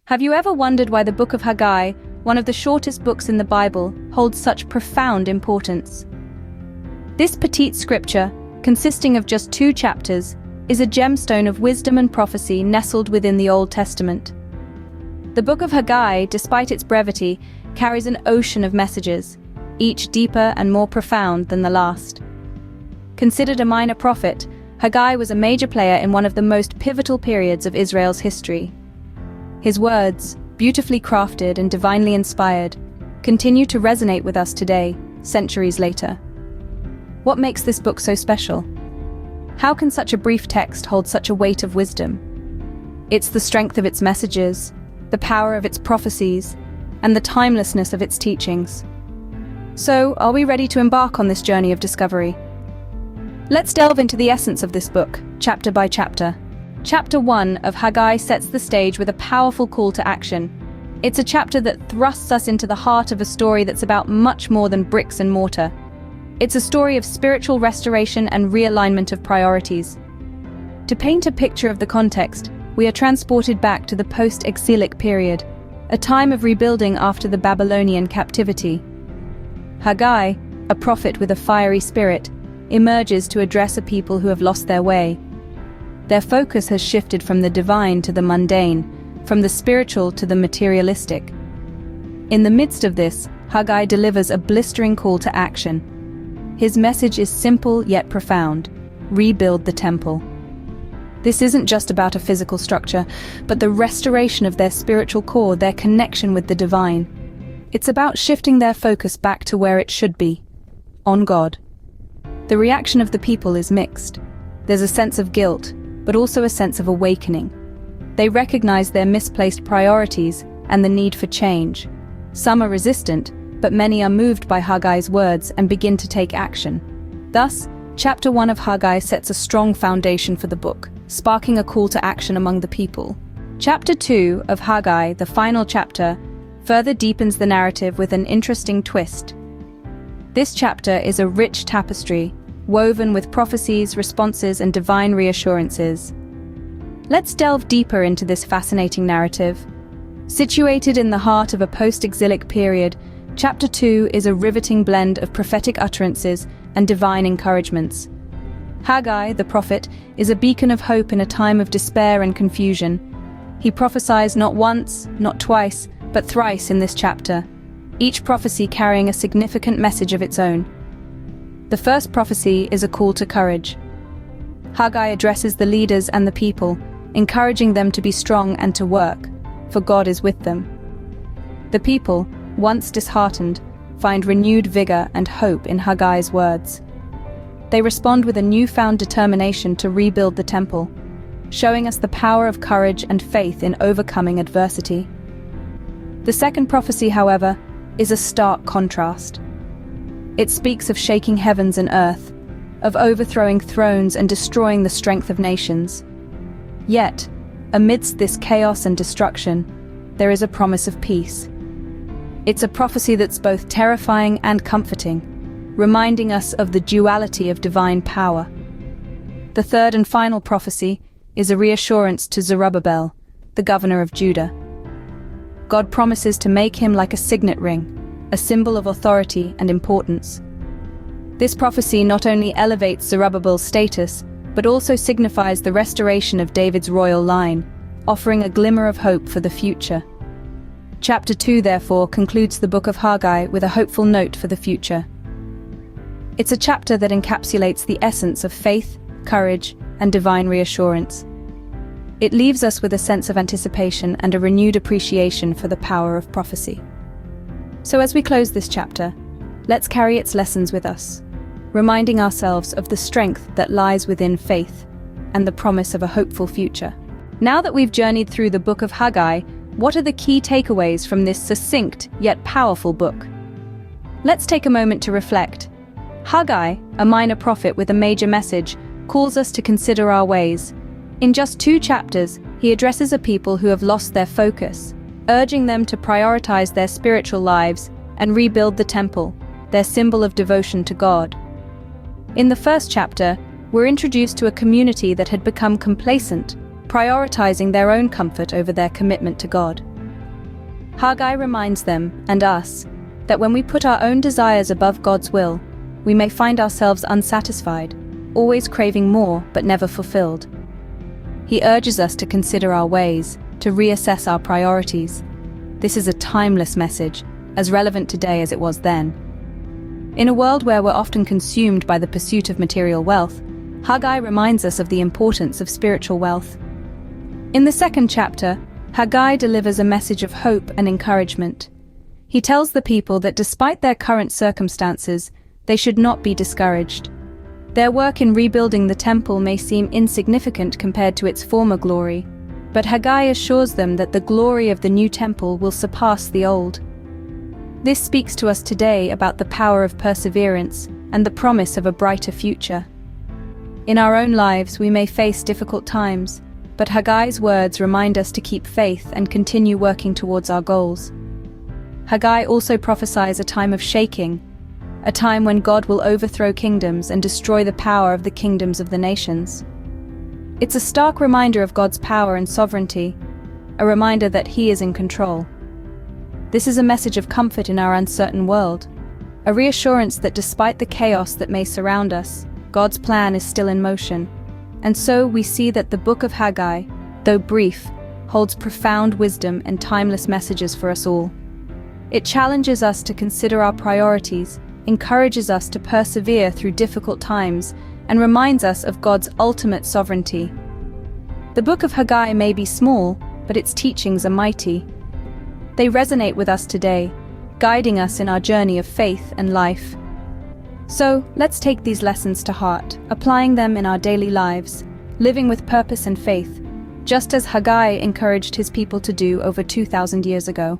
Have you ever wondered why the Book of Haggai, one of the shortest books in the Bible, holds such profound importance? This petite scripture, consisting of just 2 chapters, is a gemstone of wisdom and prophecy nestled within the Old Testament. The Book of Haggai, despite its brevity, carries an ocean of messages, each deeper and more profound than the last. Considered a minor prophet, Haggai was a major player in one of the most pivotal periods of Israel's history. His words, beautifully crafted and divinely inspired, continue to resonate with us today, centuries later. What makes this book so special? How can such a brief text hold such a weight of wisdom? It's the strength of its messages, the power of its prophecies, and the timelessness of its teachings. So, are we ready to embark on this journey of discovery? Let's delve into the essence of this book, chapter by chapter. Chapter 1 of Haggai sets the stage with a powerful call to action. It's a chapter that thrusts us into the heart of a story that's about much more than bricks and mortar. It's a story of spiritual restoration and realignment of priorities. To paint a picture of the context, we are transported back to the post-exilic period, a time of rebuilding after the Babylonian captivity. Haggai, a prophet with a fiery spirit, emerges to address a people who have lost their way. Their focus has shifted from the divine to the mundane, from the spiritual to the materialistic. In the midst of this, Haggai delivers a blistering call to action. His message is simple yet profound: rebuild the temple. This isn't just about a physical structure, but the restoration of their spiritual core, their connection with the divine. It's about shifting their focus back to where it should be, on God. The reaction of the people is mixed. There's a sense of guilt, but also a sense of awakening. They recognize their misplaced priorities and the need for change. Some are resistant, but many are moved by Haggai's words and begin to take action. Thus, chapter 1 of Haggai sets a strong foundation for the book, sparking a call to action among the people. Chapter 2 of Haggai, the final chapter, further deepens the narrative with an interesting twist. This chapter is a rich tapestry, woven with prophecies, responses, and divine reassurances. Let's delve deeper into this fascinating narrative. Situated in the heart of a post-exilic period, chapter 2 is a riveting blend of prophetic utterances and divine encouragements. Haggai, the prophet, is a beacon of hope in a time of despair and confusion. He prophesies not once, not twice, but thrice in this chapter, each prophecy carrying a significant message of its own. The first prophecy is a call to courage. Haggai addresses the leaders and the people, encouraging them to be strong and to work, for God is with them. The people, once disheartened, find renewed vigor and hope in Haggai's words. They respond with a newfound determination to rebuild the temple, showing us the power of courage and faith in overcoming adversity. The second prophecy, however, is a stark contrast. It speaks of shaking heavens and earth, of overthrowing thrones and destroying the strength of nations. Yet, amidst this chaos and destruction, there is a promise of peace. It's a prophecy that's both terrifying and comforting, reminding us of the duality of divine power. The third and final prophecy is a reassurance to Zerubbabel, the governor of Judah. God promises to make him like a signet ring, a symbol of authority and importance. This prophecy not only elevates Zerubbabel's status, but also signifies the restoration of David's royal line, offering a glimmer of hope for the future. Chapter 2, therefore, concludes the book of Haggai with a hopeful note for the future. It's a chapter that encapsulates the essence of faith, courage, and divine reassurance. It leaves us with a sense of anticipation and a renewed appreciation for the power of prophecy. So as we close this chapter, let's carry its lessons with us, reminding ourselves of the strength that lies within faith and the promise of a hopeful future. Now that we've journeyed through the book of Haggai, what are the key takeaways from this succinct yet powerful book? Let's take a moment to reflect. Haggai, a minor prophet with a major message, calls us to consider our ways. In just 2 chapters, he addresses a people who have lost their focus, urging them to prioritize their spiritual lives and rebuild the temple, their symbol of devotion to God. In the first chapter, we're introduced to a community that had become complacent, prioritizing their own comfort over their commitment to God. Haggai reminds them, and us, that when we put our own desires above God's will, we may find ourselves unsatisfied, always craving more but never fulfilled. He urges us to consider our ways, to reassess our priorities. This is a timeless message, as relevant today as it was then. In a world where we're often consumed by the pursuit of material wealth, Haggai reminds us of the importance of spiritual wealth. In the second chapter, Haggai delivers a message of hope and encouragement. He tells the people that despite their current circumstances, they should not be discouraged. Their work in rebuilding the temple may seem insignificant compared to its former glory, but Haggai assures them that the glory of the new temple will surpass the old. This speaks to us today about the power of perseverance and the promise of a brighter future. In our own lives, we may face difficult times, but Haggai's words remind us to keep faith and continue working towards our goals. Haggai also prophesies a time of shaking, a time when God will overthrow kingdoms and destroy the power of the kingdoms of the nations. It's a stark reminder of God's power and sovereignty, a reminder that He is in control. This is a message of comfort in our uncertain world, a reassurance that despite the chaos that may surround us, God's plan is still in motion. And so we see that the book of Haggai, though brief, holds profound wisdom and timeless messages for us all. It challenges us to consider our priorities, encourages us to persevere through difficult times, and reminds us of God's ultimate sovereignty. The book of Haggai may be small, but its teachings are mighty. They resonate with us today, guiding us in our journey of faith and life. So, let's take these lessons to heart, applying them in our daily lives, living with purpose and faith, just as Haggai encouraged his people to do over 2,000 years ago.